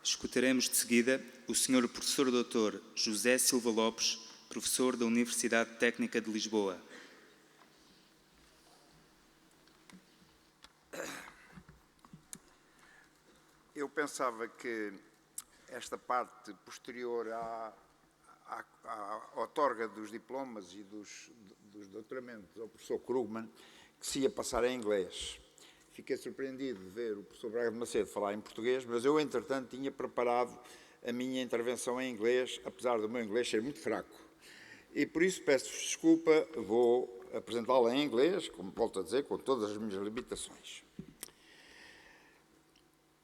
Escutaremos de seguida o Sr. Professor Doutor José Silva Lopes, professor da Universidade Técnica de Lisboa. Eu pensava que esta parte posterior à outorga dos diplomas e dos doutoramentos ao professor Krugman, que se ia passar em inglês. Fiquei surpreendido de ver o professor Braga de Macedo falar em português, mas eu, entretanto, tinha preparado a minha intervenção em inglês, apesar do meu inglês ser muito fraco. E, por isso, peço-vos desculpa, vou apresentá-la em inglês, como volto a dizer, com todas as minhas limitações.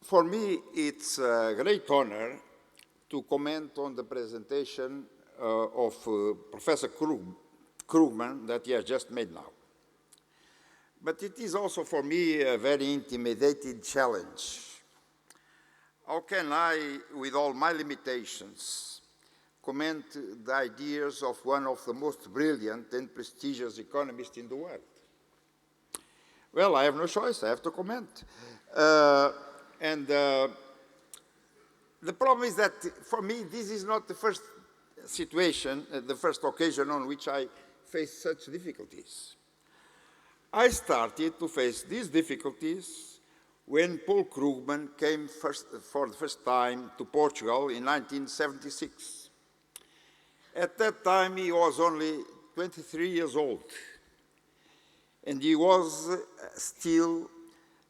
For me, it's a great honor to comment on the presentation of Professor Krugman that he has just made now. But it is also for me a very intimidating challenge. How can I, with all my limitations, comment the ideas of one of the most brilliant and prestigious economists in the world? Well, I have no choice, I have to comment. The problem is that, for me, this is not the first situation, the first occasion on which I face such difficulties. I started to face these difficulties when Paul Krugman came for the first time to Portugal in 1976. At that time, he was only 23 years old, and he was still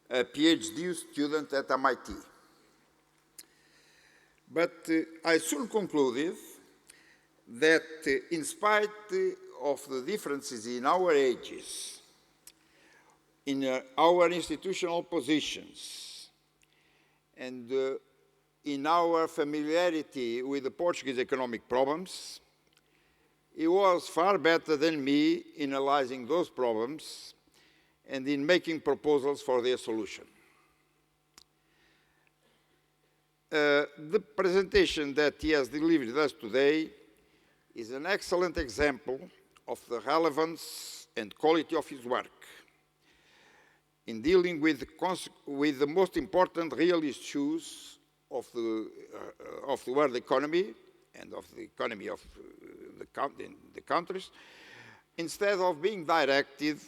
a PhD student at MIT. But I soon concluded that in spite of the differences in our ages, in our institutional positions, and in our familiarity with the Portuguese economic problems, he was far better than me in analyzing those problems and in making proposals for their solution. The presentation that he has delivered us today is an excellent example of the relevance and quality of his work in dealing with the most important real issues of the world economy and of the economy of the countries, instead of being directed,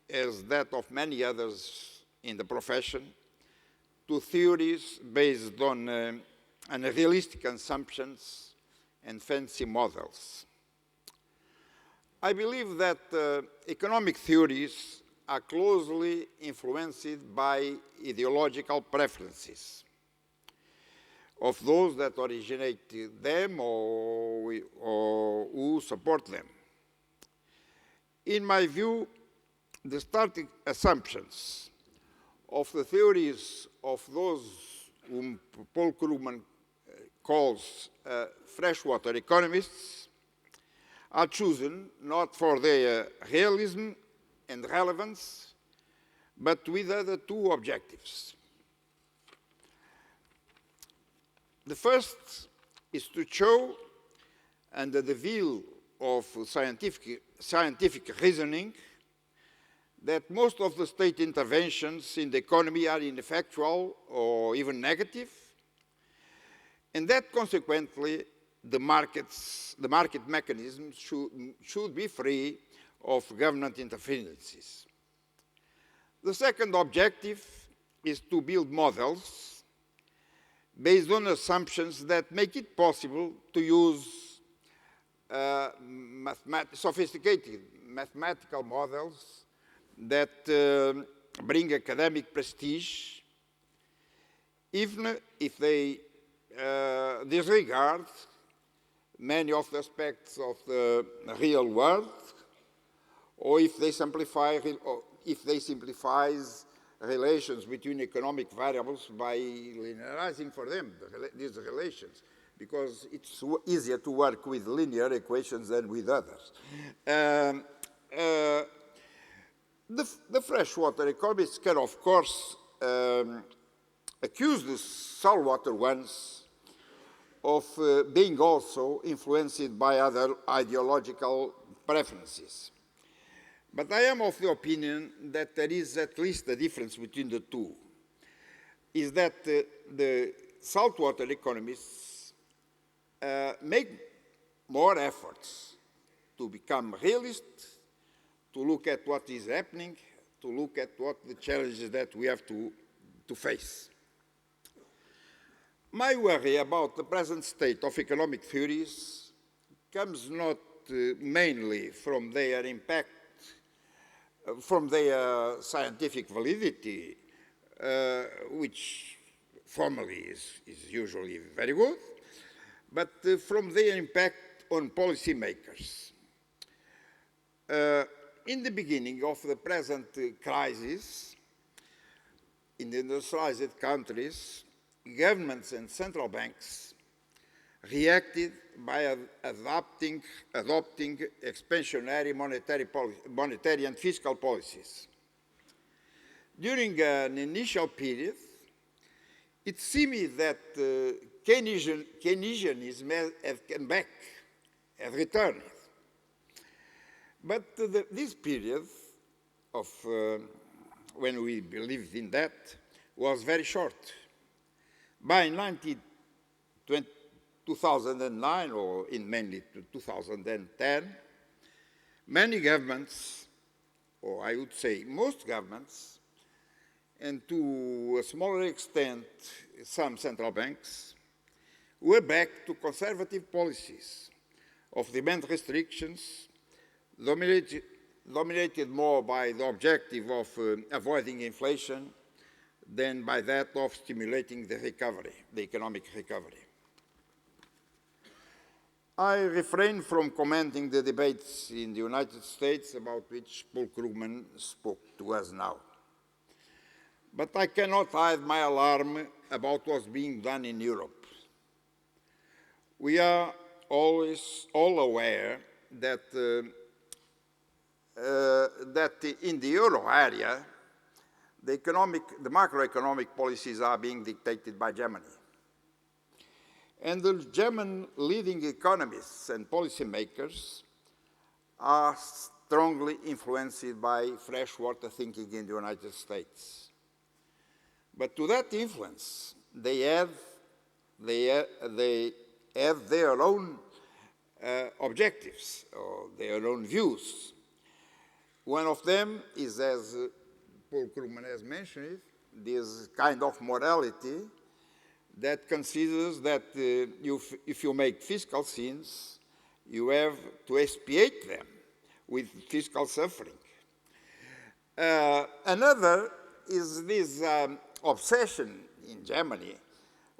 as that of many others in the profession, to theories based on unrealistic assumptions and fancy models. I believe that economic theories are closely influenced by ideological preferences of those that originate them or who support them. In my view, the starting assumptions of the theories of those whom Paul Krugman calls freshwater economists are chosen not for their realism and relevance, but with other two objectives. The first is to show, under the veil of scientific reasoning, that most of the state interventions in the economy are ineffectual or even negative, and that consequently the market mechanisms should be free of government interferences. The second objective is to build models based on assumptions that make it possible to use sophisticated mathematical models that bring academic prestige, even if they disregard many of the aspects of the real world, or if they simplify relations between economic variables by linearizing for them these relations, because it's easier to work with linear equations than with others. The freshwater economists can, of course, accuse the saltwater ones of being also influenced by other ideological preferences. But I am of the opinion that there is at least a difference between the two, is that the saltwater economists make more efforts to become realist, to look at what is happening, to look at what the challenges that we have to face. My worry about the present state of economic theories comes not mainly from their impact, from their scientific validity, which formally is usually very good, but from their impact on policymakers. In the beginning of the present crisis, in the industrialized countries, governments and central banks reacted by adopting expansionary monetary and fiscal policies. During an initial period, it seemed that Keynesianism had come back, had returned. But this period of when we believed in that was very short. By 2009, or mainly 2010, many governments, or I would say most governments, and to a smaller extent some central banks, were back to conservative policies of demand restrictions, dominated more by the objective of avoiding inflation than by that of stimulating the recovery, the economic recovery. I refrain from commenting the debates in the United States about which Paul Krugman spoke to us now. But I cannot hide my alarm about what's being done in Europe. We are always all aware that in the euro area, the macroeconomic policies are being dictated by Germany. And the German leading economists and policymakers are strongly influenced by freshwater thinking in the United States. But to that influence, they have their own objectives or their own views. One of them is, as Paul Krugman has mentioned, this kind of morality that considers that if you make fiscal sins, you have to expiate them with fiscal suffering. Another is this obsession in Germany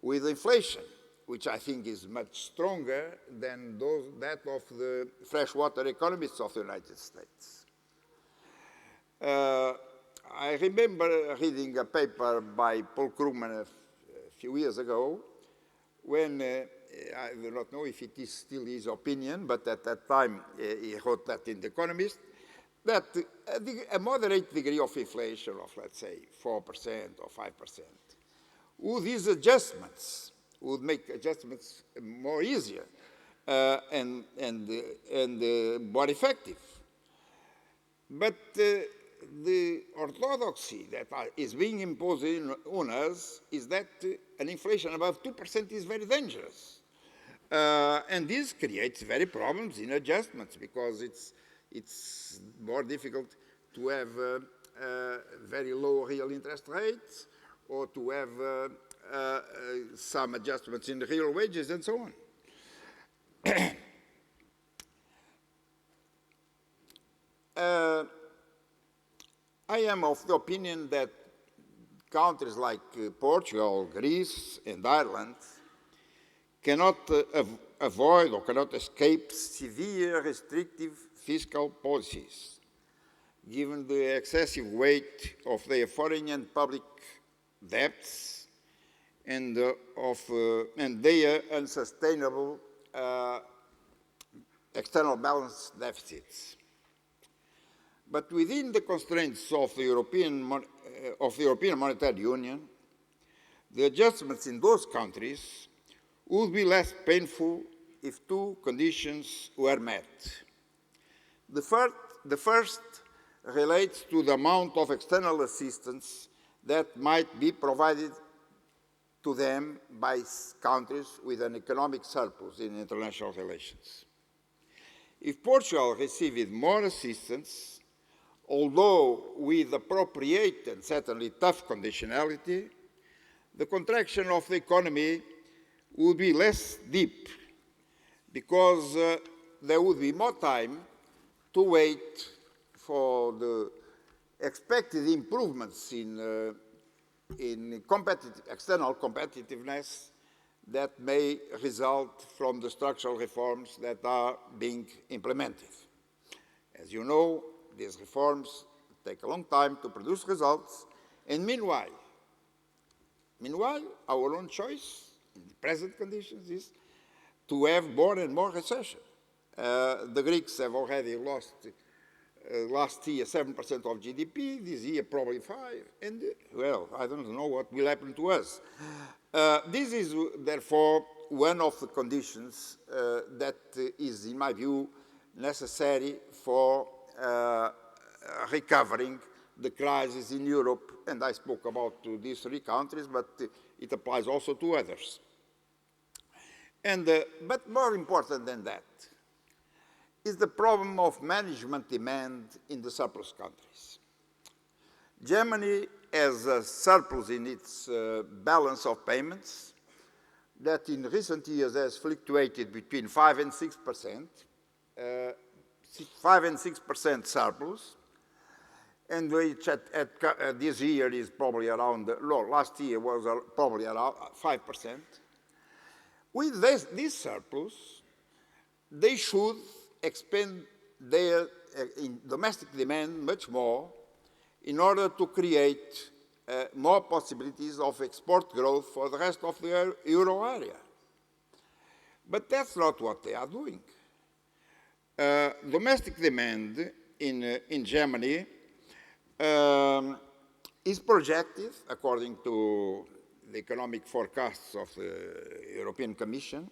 with inflation, which I think is much stronger than that of the freshwater economists of the United States. I remember reading a paper by Paul Krugman a few years ago when, I do not know if it is still his opinion, but at that time he wrote that in The Economist, that a moderate degree of inflation of, let's say, 4% or 5%, would these adjustments would make adjustments more easier and more effective. But the orthodoxy that is being imposed on us is that an inflation above 2% is very dangerous. And this creates very problems in adjustments because it's more difficult to have very low real interest rates or to have some adjustments in the real wages and so on. I am of the opinion that countries like Portugal, Greece, and Ireland cannot avoid or cannot escape severe restrictive fiscal policies, given the excessive weight of their foreign and public debts and their unsustainable external balance deficits. But within the constraints of the European Monetary Union, the adjustments in those countries would be less painful if two conditions were met. The first relates to the amount of external assistance that might be provided to them by countries with an economic surplus in international relations. If Portugal received more assistance, although with appropriate and certainly tough conditionality, the contraction of the economy would be less deep because there would be more time to wait for the expected improvements in external competitiveness that may result from the structural reforms that are being implemented. As you know, these reforms take a long time to produce results, and meanwhile, our own choice in the present conditions is to have more and more recession. The Greeks have already lost last year 7% of GDP, this year probably 5%, and well, I don't know what will happen to us. This is therefore one of the conditions that is, in my view, necessary for recovering the crisis in Europe, and I spoke about these 3 countries, but it applies also to others. But more important than that is the problem of management demand in the surplus countries. Germany has a surplus in its balance of payments that in recent years has fluctuated between 5 and 6%, 5 and 6% surplus, and which this year is probably around, last year was probably around 5%. With this surplus, they should expand their domestic demand much more in order to create more possibilities of export growth for the rest of the euro area. But that's not what they are doing. Domestic demand in Germany is projected, according to the economic forecasts of the European Commission,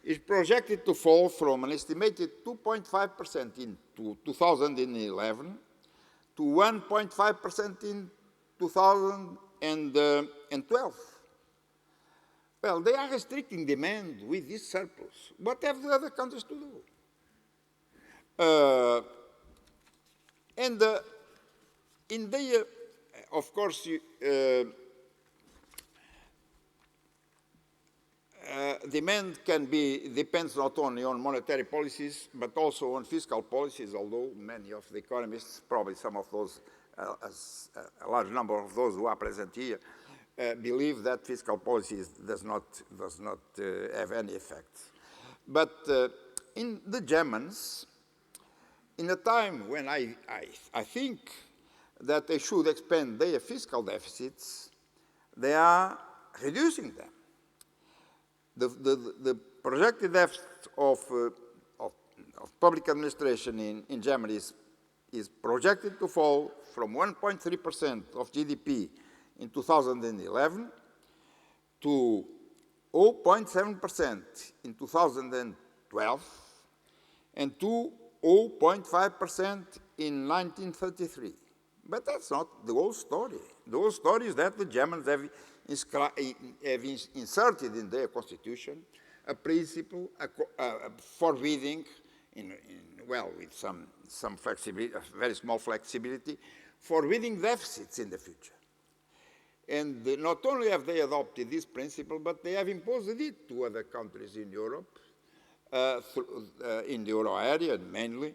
is projected to fall from an estimated 2.5% in 2011 to 1.5% in 2012. Well, they are restricting demand with this surplus. What have the other countries to do? In their, of course, demand depends not only on monetary policies, but also on fiscal policies, although many of the economists, probably some of those, a large number of those who are present here, believe that fiscal policies does not have any effect. But in the Germans, in a time when I think that they should expand their fiscal deficits, they are reducing them. The projected deficit of public administration in Germany is projected to fall from 1.3% of GDP in 2011 to 0.7% in 2012 and to 0.5% in 1933. But that's not the whole story. The whole story is that the Germans have inserted in their constitution a principle forbidding, with some flexibility, very small flexibility, forbidding deficits in the future. And not only have they adopted this principle, but they have imposed it to other countries in Europe, in the euro area mainly,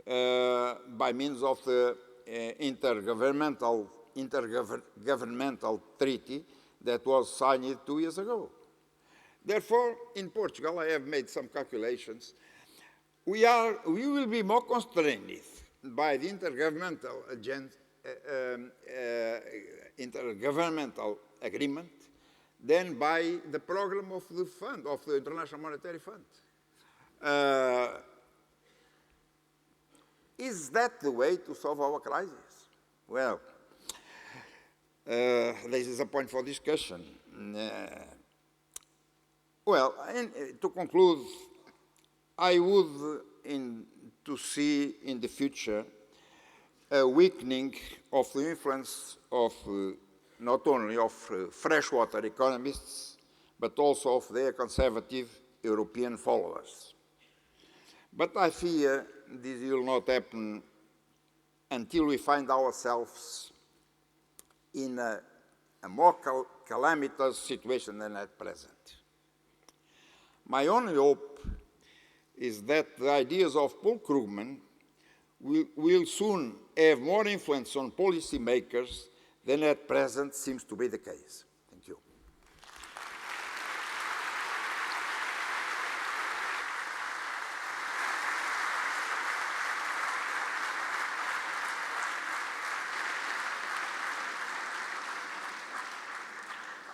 by means of the intergovernmental treaty that was signed 2 years ago. Therefore, in Portugal, I have made some calculations. We will be more constrained by the intergovernmental agreement than by the program of the fund, of the International Monetary Fund. Is that the way to solve our crisis? Well, this is a point for discussion. To conclude, I would to see in the future a weakening of the influence of not only of freshwater economists, but also of their conservative European followers. But I fear this will not happen until we find ourselves in a more calamitous situation than at present. My only hope is that the ideas of Paul Krugman will soon have more influence on policymakers than at present seems to be the case.